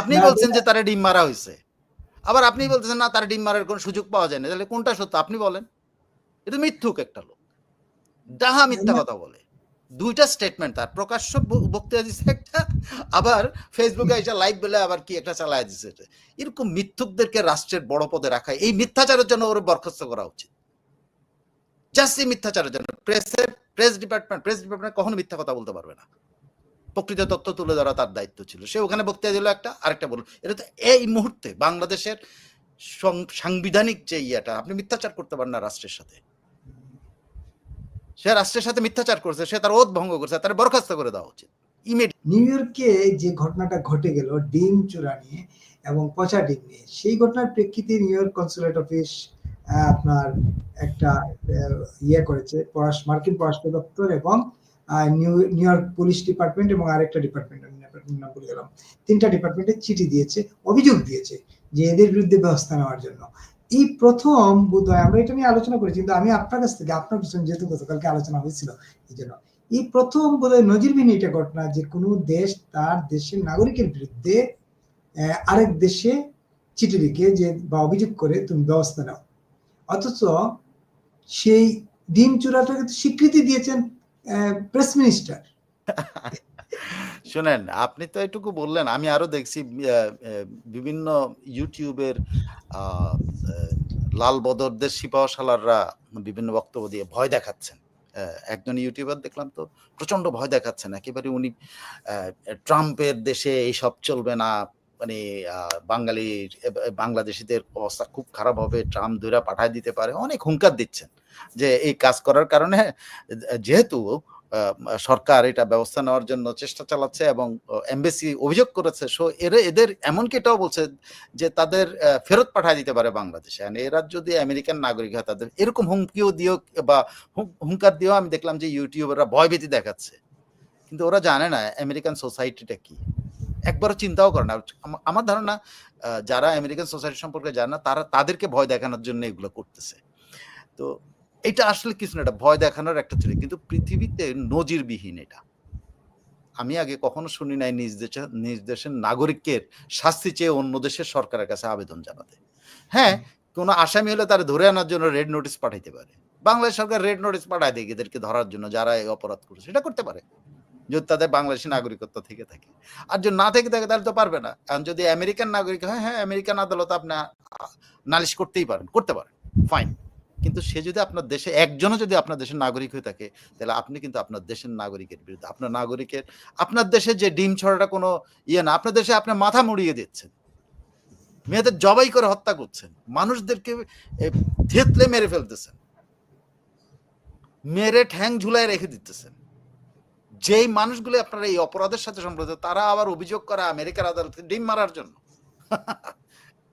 আপনি বলছেন যে তারা ডিম মারা হয়েছে, আবার আপনি বলতেছেন না তার ডিম মারার কোনো সুযোগ পাওয়া যায় না। তাহলে কোনটা সত্য আপনি বলেন? এটা মিথ্যুক একটা লোক, ডাহা মিথ্যা কথা বলে। দুইটা স্টেটমেন্ট তার, প্রকাশ্য বক্তৃতা দিচ্ছে একটা, আবার ফেসবুকে এসে লাইভ বলে আবার কি একটা চালায় দিচ্ছে। এরকম মিথ্যুকদেরকে রাষ্ট্রের বড় পদে রাখা, এই মিথ্যাচারের জন্য ওর বরখাস্ত করা উচিত। জাস্ট এই মিথ্যাচারের জন্য। প্রেস ডিপার্টমেন্ট কখনো মিথ্যা কথা বলতে পারবে না। প্রকৃত তথ্য তুলে ধরা তার দায়িত্ব ছিল। সে ওখানে বক্তৃতা দিল একটা, আরেকটা বলল। এটা তো এই মুহূর্তে বাংলাদেশের সাংবিধানিক যে ইয়েটা, আপনি মিথ্যাচার করতে পারেন না রাষ্ট্রের সাথে। সে রাষ্ট্রের সাথে মিথ্যাচার করছে, সে তার ওয়াদ ভঙ্গ করছে, তার বরখাস্ত করে দেওয়া উচিত। নিউ ইয়র্কে যে ঘটনাটা ঘটে গেল ডিম চোরা নিয়ে এবং পচা ডিম নিয়ে, সেই ঘটনার প্রেক্ষিতে নিউ ইয়র্ক কনসুলেট অফিস আপনার একটা ইয়ে করেছে, মার্কিন পররাষ্ট্র দপ্তর এবং নিউ ইয়র্ক পুলিশ ডিপার্টমেন্ট এবং আরেকটা ডিপার্টমেন্ট, আমি নাম ভুলে গেলাম, 3টা ডিপার্টমেন্টে চিঠি দিয়েছে, অভিযোগ দিয়েছে যে এদের বিরুদ্ধে ব্যবস্থা নেওয়ার জন্য। এই প্রথম বোধহয় আমরা এটা নিয়ে আলোচনা করেছি, কিন্তু আমি আপনার কাছ থেকে, আপনার পিছনে যেহেতু গতকালকে আলোচনা হয়েছিল এই জন্য, এই প্রথম বোধহয় নজিরবিহীন এটা ঘটনা যে কোনো দেশ তার দেশের নাগরিকের বিরুদ্ধে আরেক দেশে চিঠি লিখে যে বা অভিযোগ করে তুমি ব্যবস্থা নাও, অথচ সেই ডিম চূড়াটাকে স্বীকৃতি দিয়েছেন প্রেস মিনিস্টার। শুনেন, আপনি তো এটুকু বললেন, আমি আরো দেখছি বিভিন্ন ইউটিউবের লাল বদরদের সিপাহসালাররা বিভিন্ন বক্তব্য দিয়ে ভয় দেখাচ্ছেন। একজন ইউটিউবার দেখলাম তো প্রচন্ড ভয় দেখাচ্ছেন, একেবারে উনি ট্রাম্পের দেশে এইসব চলবে না, মানে বাংলাদেশিদের অবস্থা খুব খারাপ হবে, ট্রাম্প ধরে পাঠায় দিতে পারে, অনেক হুঙ্কার দিচ্ছেন যে এই কাজ করার কারণে, যেহেতু সরকার এটা ব্যবস্থা নেওয়ার জন্য চেষ্টা চালাচ্ছে এবং এমবেসি অভিযোগ করেছে, সো এদের এমনকি এটাও বলছে যে তাদের ফেরত পাঠায় দিতে পারে বাংলাদেশে। এরা যদি আমেরিকান নাগরিক হয় তাদের এরকম হুমকিও দিও বা হুঙ্কার দিয়েও আমি দেখলাম যে ইউটিউবাররা ভয়ভীতি দেখাচ্ছে, কিন্তু ওরা জানে না আমেরিকান সোসাইটিটা কি, একবারও চিন্তাও করে না। আমার ধারণা যারা আমেরিকান সোসাইটি সম্পর্কে জানে না তাদেরকে ভয় দেখানোর জন্য এগুলো করতেছে। তো এটা আসলে কিছু না, এটা ভয় দেখানোর একটা ছিল, কিন্তু পৃথিবীতে নজিরবিহীন এটা। আমি আগে কখনো শুনি নাই নিজ দেশের নাগরিকের শাস্তি চেয়ে অন্য দেশের সরকারের কাছে আবেদন জানাতে। হ্যাঁ, কোনো আসামি হলে তারা ধরে আনার জন্য রেড নোটিশ পাঠাইতে পারে, বাংলাদেশ সরকার রেড নোটিশ পাঠায় দেয় এদেরকে ধরার জন্য, যারা এই অপরাধ করেছে সেটা করতে পারে যদি তাদের বাংলাদেশি নাগরিকত্ব থেকে থাকে। আর যদি না থেকে থাকে তাহলে তো পারবে না। কারণ যদি আমেরিকান নাগরিক হয়, হ্যাঁ আমেরিকান আদালত আপনি নালিশ করতেই পারেন, করতে পারেন, ফাইন। কিন্তু সে যদি আপনার দেশে একজনও যদি আপনার দেশের নাগরিক হয়ে থাকে, তাহলে আপনি কিন্তু আপনার দেশের নাগরিকের বিরুদ্ধে, আপনার দেশে যে ডিম ছড়াটা কোনো ইয়ে না, আপনার দেশে আপনার মাথা মুড়িয়ে দিচ্ছেন, মেয়েদের জবাই করে হত্যা করছেন, মানুষদেরকে থেতলে মেরে ফেলতেছেন, মেরে ঠ্যাং ঝুলায় রেখে দিতেছেন। যেই মানুষগুলো আপনারা এই অপরাধের সাথে সম্পর্কিত, তারা আবার অভিযোগ করা আমেরিকার আদালতে ডিম মারার জন্য।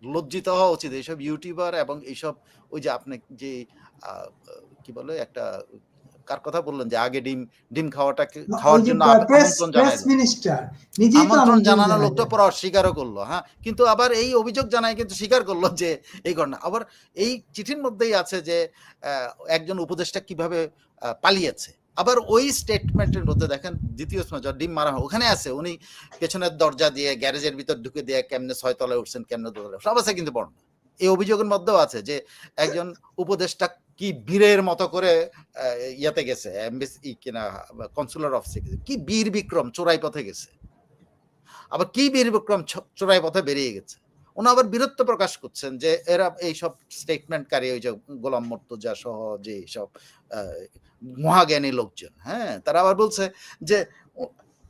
লজ্জিত হওয়া উচিত এইসব ইউটিউবার এবং এইসব, ওই যে আপনি যে কি বলে একটা, কার কথা বললেন যে আগে ডিম খাওয়ার জন্য আমন্ত্রণ জানানো লোকটা পরে অস্বীকারও করলো। হ্যাঁ, কিন্তু আবার এই অভিযোগ জানায় কিন্তু স্বীকার করলো যে এই ঘটনা। আবার এই চিঠির মধ্যেই আছে যে একজন উপদেষ্টা কিভাবে পালিয়েছে। আবার ওই স্টেটমেন্টের মধ্যে দেখেন দ্বিতীয় সময় ডিম মারা হয় ওখানে আছে, উনি পেছনের দরজা দিয়ে গ্যারেজের ভিতর ঢুকে দিয়ে কেমনে 6 তলায় উঠছেন, কেমনে 2 তলায়, সব আছে কিন্তু বর্ণনা। এই অভিযোগের মধ্যেও আছে যে একজন উপদেষ্টা কি বীরের মতো করে ইয়াতে গেছে, এমবেসি কিনা কনসুলার অফিসে গেছে, কি বীর বিক্রম চোরাই পথে গেছে, আবার কি বীর বিক্রম চোরাই পথে বেরিয়ে গেছে। উনি আবার বীরত্ব প্রকাশ করছেন যে এরা এইসব স্টেটমেন্টকারী, ওই যে গোলাম মুর্তজা সহ যে সব মহাজ্ঞানী লোকজন, হ্যাঁ, তারা আবার বলছে যে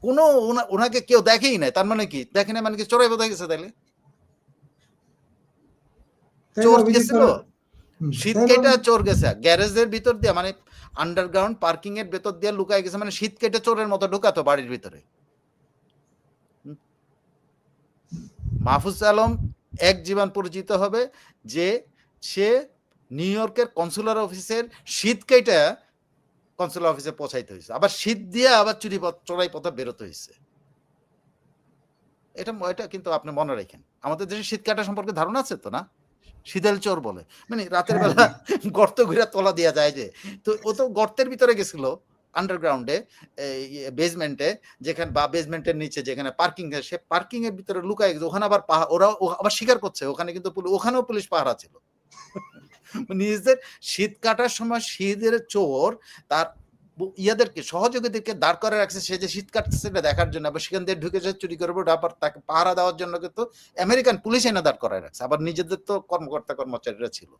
কোনো ওনাকে কেউ দেখেই নাই, তার মানে কি দেখে না, মানে কি চোরাই পথে গেছে, তাইলে চোর গেছিল, শীত কেটে চোর গেছে গ্যারেজের ভিতর দিয়ে, মানে আন্ডারগ্রাউন্ড পার্কিং এর ভেতর দিয়ে লুকায় গেছে, মানে শীত কেটে চোরের মতো ঢুকাতো বাড়ির ভিতরে। মাহফুজ আলম এক জীবন পরিচিত হবে যে সে নিউ ইয়র্কের কনসুলার অফিসের শীত কেটে কনসুলার অফিসে পৌঁছাইতে হয়েছে, আবার শীত দিয়ে আবার চোরাই পথে বেরোতে হয়েছে। এটা কিন্তু আপনি মনে রাখেন, আমাদের দেশে শীত কাটা সম্পর্কে ধারণা আছে তো না? শীতল চোর বলে, মানে রাতের বেলা গর্ত ঘুরে তোলা দেওয়া যায় যে, তো ও তো গর্তের ভিতরে গেছিল, আন্ডারগ্রাউন্ডে, বেসমেন্টে, যেখানে বা বেসমেন্টের নিচে যেখানে পার্কিং, সে পার্কিং এর ভিতরে লুকায় গেছে। ওখানে আবার ওরা আবার স্বীকার করছে ওখানে কিন্তু ওখানেও পুলিশ পাহারা ছিল। নিজেদের শীত কাটার সময় শীতের চোর তার ইয়াদেরকে সহযোগীদেরকে দাঁড় করে রাখছে, সে যে শীত কাটছে সেটা দেখার জন্য, আবার সেখান দিয়ে ঢুকেছে চুরি করবো, আবার তাকে পাহারা দেওয়ার জন্য কিন্তু আমেরিকান পুলিশ এনে দাঁড় করায় রাখছে। আবার নিজেদের তো কর্মকর্তা কর্মচারীরা ছিল।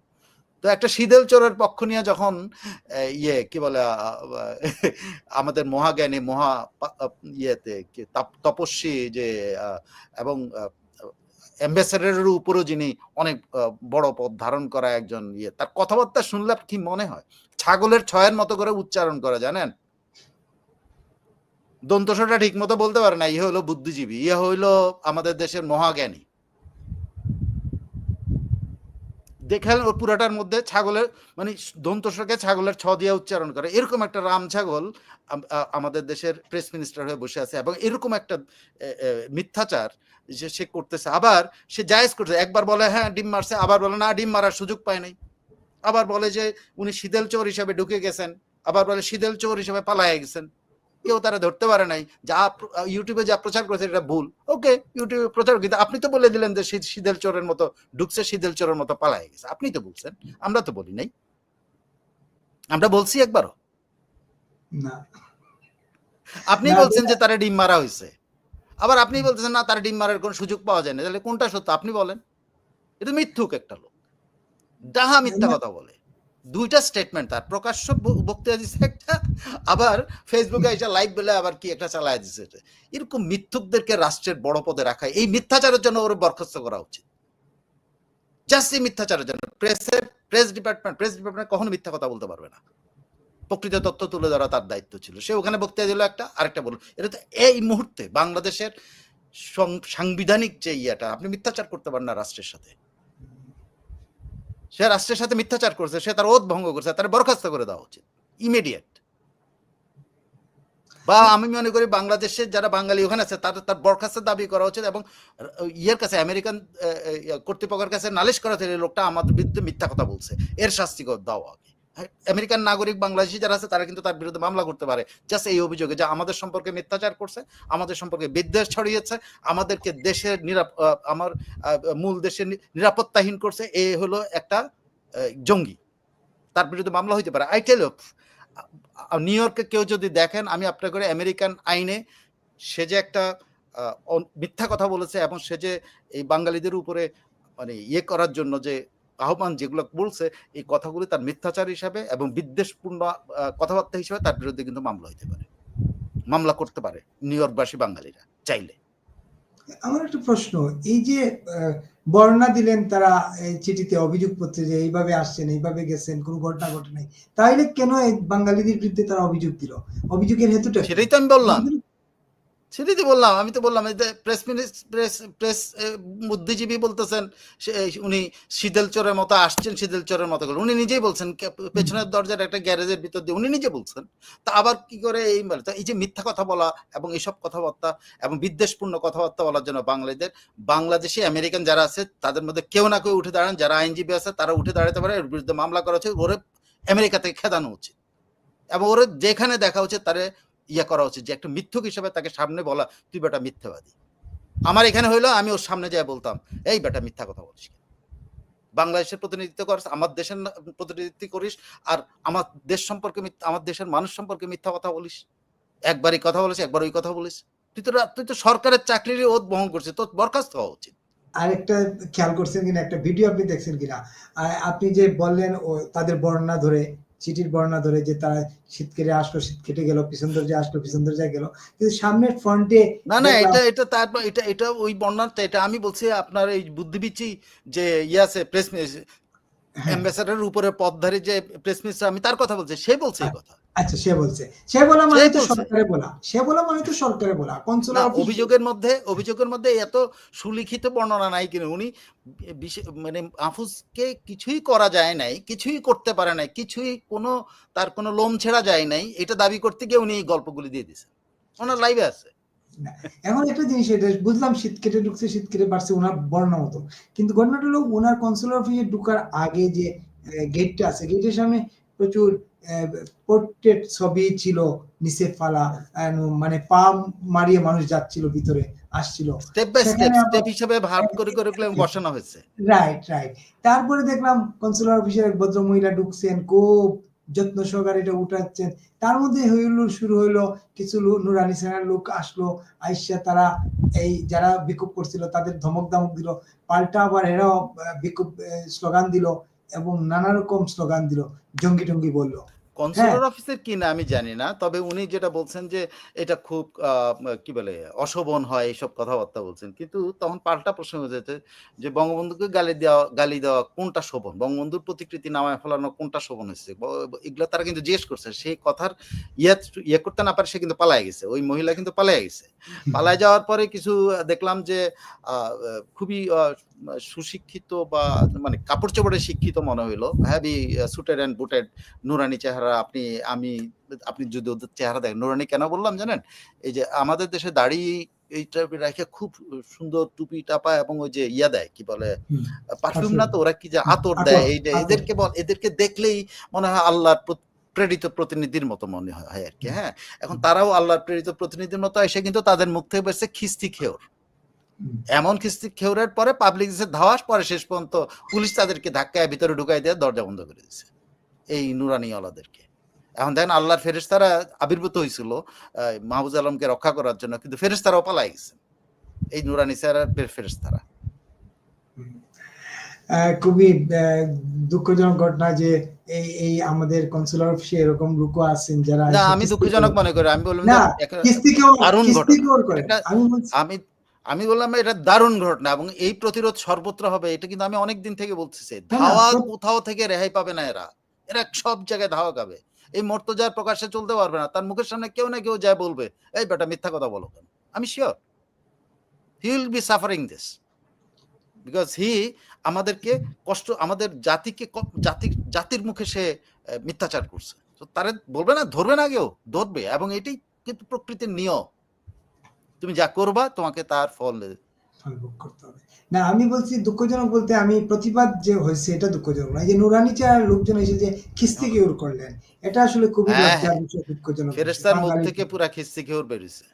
তো একটা শীতল চোরের পক্ষ নিয়ে যখন কি বলে আমাদের মহাজ্ঞানী ইয়েতে তপস্বী যে এবং অ্যাম্বাসেডারের উপরও যিনি অনেক বড় পদ ধারণ করা একজন তার কথাবার্তা শুনলে কি মনে হয় ছাগলের ছয়ের মতো করে উচ্চারণ করে, জানেন? দন্তসটা ঠিক মতো বলতে পারে না। ইয়ে হইলো বুদ্ধিজীবী, ইয়ে হইলো আমাদের দেশের মহাজ্ঞানী। দেখেন ওর পুরাটার মধ্যে ছাগলের মানে দন্তসকে ছাগলের ছ দিয়ে উচ্চারণ করে। এরকম একটা রাম ছাগল আমাদের দেশের প্রেস মিনিস্টার হয়ে বসে আছে, এবং এরকম একটা মিথ্যাচার যে সে করতেছে। আবার সে জায়েজ করছে, একবার বলে হ্যাঁ ডিম মারছে, আবার বলে না ডিম মারার সুযোগ পায় নাই, আবার বলে যে উনি শীতল চোর হিসাবে ঢুকে গেছেন, আবার বলে শীতল চোর হিসাবে পালায় গেছেন। কেউ তারা ধরতে পারে নাই। যা ইউটিউবে যা প্রচার করেছে এটা ভুল, ওকে ইউটিউবে প্রচার, কিন্তু আপনি তো বলে দিলেন যে শীতল চোরের মতো ঢুকছে, শীতল চোরের মতো পালায় গেছে। আপনি তো বলছেন, আমরা তো বলি নাই। আমরা বলছি একবারও না। আপনি বলছেন যে তারা ডিম মারা হয়েছে, আবার আপনি বলতেছেন না তার ডিম মারার কোন সুযোগ পাওয়া যায় না। তাহলে কোনটা সত্য আপনি বলেন? এটা মিথ্যুক একটা লোক, ডাহা মিথ্যা কথা বলে। দুইটা স্টেটমেন্ট তার, প্রকাশ্য বক্তৃতা দিচ্ছে একটা, আবার ফেসবুকে এসে লাইভ বলে আবার কি একটা চালায় দিচ্ছে। এরকম মিথ্যুকদেরকে রাষ্ট্রের বড় পদে রাখা, এই মিথ্যাচারের জন্য ওর বরখাস্ত করা উচিত। জাস্ট এই মিথ্যাচারের জন্য। প্রেস ডিপার্টমেন্ট কখনো মিথ্যা কথা বলতে পারবে না। প্রকৃত তথ্য তুলে ধরা তার দায়িত্ব ছিল। সে ওখানে বক্তৃতা দিল একটা, আরেকটা বলল। এটা তো এই মুহূর্তে বাংলাদেশের সাংবিধানিক যে ইয়েটা, আপনি মিথ্যাচার করতে পারেন না রাষ্ট্রের সাথে। সে রাষ্ট্রের সাথে মিথ্যাচার করছে, সে তার ওয়াদ ভঙ্গ করছে, তার বরখাস্ত করে দেওয়া উচিত ইমিডিয়েট। বা আমি মনে করি বাংলাদেশের যারা বাঙালি ওখানে আছে তার বরখাস্তের দাবি করা উচিত, এবং ইয়ের কাছে আমেরিকান কর্তৃপক্ষের কাছে নালিশ করা হচ্ছে লোকটা আমাদের বিরুদ্ধে মিথ্যা কথা বলছে, এর শাস্তি দেওয়া আগে। আমেরিকান নাগরিক বাংলাদেশি যারা আছে তারা কিন্তু তার বিরুদ্ধে মামলা করতে পারে জাস্ট এই অভিযোগে যে আমাদের সম্পর্কে মিথ্যাচার করছে, আমাদের সম্পর্কে বিদ্বেষ ছড়িয়েছে, আমাদেরকে দেশের আমার মূল দেশের নিরাপত্তাহীন করছে, এ হলো একটা জঙ্গি, তার বিরুদ্ধে মামলা হইতে পারে। আই টেল ইউ, নিউ ইয়র্কে কেউ যদি দেখেন, আমি আপনার করে আমেরিকান আইনে সে যে একটা মিথ্যা কথা বলেছে, এবং সে যে এই বাঙালিদের উপরে মানে ইয়ে করার জন্য যে আহ্বান যেগুলো বলছে, এই কথাগুলি তার মিথ্যাচার হিসাবে এবং বিদ্বেষপূর্ণ কথাবার্তা হিসেবে তার বিরুদ্ধে কিন্তু মামলা হইতে পারে, মামলা করতে পারে নিউ ইয়র্কবাসী বাঙালিরা চাইলে। আমার একটা প্রশ্ন, এই যে বর্ণনা দিলেন তারা এই চিঠিতে অভিযোগ পত্রে যে এইভাবে আসছেন, এইভাবে গেছেন, কোনো ঘটনা ঘটে নাই, তাইলে কেন এই বাঙালিদের বিরুদ্ধে তারা অভিযোগ দিল? অভিযোগের হেতুটা সেটাই তো আমি বললাম, সেটাই তো বললাম। আমি তো বললাম প্রেস বুদ্ধিজীবী বলতেছেন উনি শীতল চোরের মতো আসছেন, শীতল চোরের মতো করে উনি নিজেই বলছেন, পেছনের দরজার একটা গ্যারেজের ভিতর দিয়ে উনি নিজে বলছেন। তা আবার কি করে এই যে মিথ্যা কথা বলা এবং এইসব কথাবার্তা এবং বিদ্বেষপূর্ণ কথাবার্তা বলার জন্য বাংলাদেশি আমেরিকান যারা আছে তাদের মধ্যে কেউ না কেউ উঠে দাঁড়ান, যারা আইনজীবী আছে তারা উঠে দাঁড়াতে পারে, এর বিরুদ্ধে মামলা করা উচিত, ওরে আমেরিকা থেকে খেদানো উচিত, এবং ওরে যেখানে দেখা উচিত তারে ইয়া করা উচিত, যে একটা মিথ্যুক হিসেবে তাকে সামনে বলা, তুই বেটা মিথ্যাবাদী। আমার এখানে হইলো আমি ওর সামনে যাই বলতাম, এই বেটা মিথ্যা কথা বলিস, বাংলাদেশের প্রতিনিধিত্ব করিস, আমার দেশের প্রতিনিধিত্ব করিস, আর আমার দেশ সম্পর্কে আমার দেশের মানুষ সম্পর্কে মিথ্যা কথা বলিস, একবারই কথা বলিস, একবার ওই কথা বলিস। তুই তো সরকারের চাকরির ওত বহন করছিস, তোর বরখাস্ত হওয়া উচিত। আরেকটা খেয়াল করছেন কিনা, একটা ভিডিও আপনি দেখছেন কিনা, আপনি যে বললেন তাদের বর্ণনা ধরে, চিঠির বর্ণনা ধরে যে তারা শীত কেটে আসলো, শীত কেটে গেল, পিছন দরজায় আসলো, পিছন দরজায় গেল, কিন্তু সামনের ফ্রন্টে না এটা তারপর এটা ওই বর্ণনাটা, এটা আমি বলছি আপনার এই বুদ্ধিবীচি যে আছে প্রেস অ্যাম্বাসেডারের উপরে পদধারী যে প্রেস মিনিস্টার, আমি তার কথা বলছি, সে বলছে এই কথা। আচ্ছা, সে বলা মানে তো সরকারে বলা, সে বলা মানে তো সরকারে বলা, কনসুলার অফিস। অভিযোগের মধ্যে এত সুলিখিত বর্ণনা নাই, কিন্তু উনি মানে মাহফুজকে কিছুই করা যায় নাই, কিছুই করতে পারে নাই, কিছুই তার কোনো লোম ছেড়া যায় নাই, এটা দাবি করতে গিয়ে উনি এই গল্পগুলি দিয়ে দিয়েছেন, ওনার লাইভে আছে। এখন একটা জিনিস, এটা বুঝলাম শীত কেটে ঢুকছে, শীত কেটে বাড়ছে, ওনার বর্ণনা মতো, কিন্তু ঘটনাটা হলো ওনার কনসুলার অফিসে ঢুকার আগে যে গেটটা আছে, গেটের সামনে প্রচুর পোর্ট্রেট ছবি ছিল নিচে ফালা, মানে পা মারিয়ে মানুষ যাচ্ছিল ভিতরে আসছিল। স্টেপ বাই স্টেপ, সেখানে আবার স্টেপ হিসেবে ভাগ করে বসানো হয়েছে। Right, right. তারপরে দেখলাম কনসুলার অফিসের এক ভদ্রমহিলা ঢুকছেন, খুব যত্ন সহকারে এটা উঠাচ্ছেন। তার মধ্যে হুল্লোড় শুরু হইলো, কিছু নুরানি সেনার লোক আসলো, আইসা তারা এই যারা বিক্ষোভ করছিল তাদের ধমক দিল, পাল্টা আবার এরাও বিক্ষোভ স্লোগান দিল এবং নানা রকম স্লোগান দিল, জঙ্গি টঙ্গি বললো। হ্যাঁ, কনসুলার অফিসের কিনা আমি জানি না, তবে উনি যেটা বলছেন যে এটা খুব কি বলে অশোভন হয়, এইসব কথাবার্তা বলছেন। কিন্তু তখন পাল্টা প্রশ্ন হয়ে যেতে যে বঙ্গবন্ধুকে গালি দেওয়া কোনটা শোভন, বঙ্গবন্ধুর প্রতিকৃতি নামায় ফেলানো কোনটা শোভন হয়েছে, এগুলো তারা কিন্তু জিজ্ঞেস করছে। সেই কথার ইয়ে করতে না পারে সে কিন্তু পালায় গেছে, ওই মহিলা কিন্তু পালায় গেছে। পালায় যাওয়ার পরে কিছু দেখলাম যে খুবই সুশিক্ষিত বা মানে কাপড় চোপড়ে শিক্ষিত মনে হইলো, হ্যাভি সুটেড অ্যান্ড বুটেড নুরানি চেহারা। আপনি যদি ওদের চেহারা দেখেন, নুরানি কেন বললাম জানেন? এই যে আমাদের দেশে দাড়ি এইটা রেখে খুব সুন্দর টুপি টাপা এবং ওই যে ইয়া দেয়, কি বলে পারফিউম না তো, ওরা কি যে আতর দেয়, এই যে এদেরকে দেখলেই মনে হয় আল্লাহর প্রেরিত প্রতিনিধির মতো মনে হয় আর কি। হ্যাঁ, এখন তারাও আল্লাহর প্রেরিত প্রতিনিধির মতো এসে কিন্তু তাদের মুখ থেকে বেরছে খিস্তি খেওর। এমন খিস্তি খেওরের পরে পাবলিক ধাওয়াস, পরে শেষ পর্যন্ত পুলিশ তাদেরকে ধাক্কায় ভিতরে ঢুকাই দিয়ে দরজা বন্ধ করে দিচ্ছে এই নুরানিওয়ালাদেরকে। এখন দেখেন আল্লাহর ফেরেশতারা আবির্ভূত হয়েছিল মাহফুজ আলমকে রক্ষা করার জন্য, কিন্তু ফেরেশতারাও পালাই গেছে এই নুরানি ফেরেশতারা। খুবই দুঃখজনক ঘটনা যে এই আমাদের কনসুলার অফিসে এরকম লোক আছেন যারা না, আমি দুঃখজনক মনে করি। আমি বললাম না, দারুণ ঘটনা। আমি বললাম এটা দারুণ ঘটনা এবং এই প্রতিরোধ সর্বত্র হবে, এটা কিন্তু আমি অনেকদিন থেকে বলতেছি। ধাওয়া কোথাও থেকে রেহাই পাবে না, এরা সব জায়গায় ধাওয়া খাবে। এই মর্তজার প্রকাশ্যে চলতে পারবে না, তার মুখের সামনে কেউ না কেউ যায় বলবে এই বেটা মিথ্যা কথা বলো কেন। আমি sure he will be suffering this because he আমাদেরকে কষ্ট, আমাদের জাতির মুখে সে মিথ্যাচার করছে। তো তারা বলবে না, ধরবে না, কেউ ধরবে। এবং এটাই কিন্তু প্রকৃতির নিয়ম, তুমি যা করবা তোমাকে তার ফল ভোগ করতে হবে। না, আমি বলছি দুঃখজনক বলতে আমি প্রতিবাদ যে হয়েছে এটা দুঃখজনক না। এই যে নুরানি চেহারার লোকজন এসে যে খিস্তি খেউর করলেন, এটা আসলে খুবই লজ্জার বিষয়, দুঃখজনক। ফেরেশতার মুখ থেকে পুরা খিস্তি খেউর বেরিয়েছে।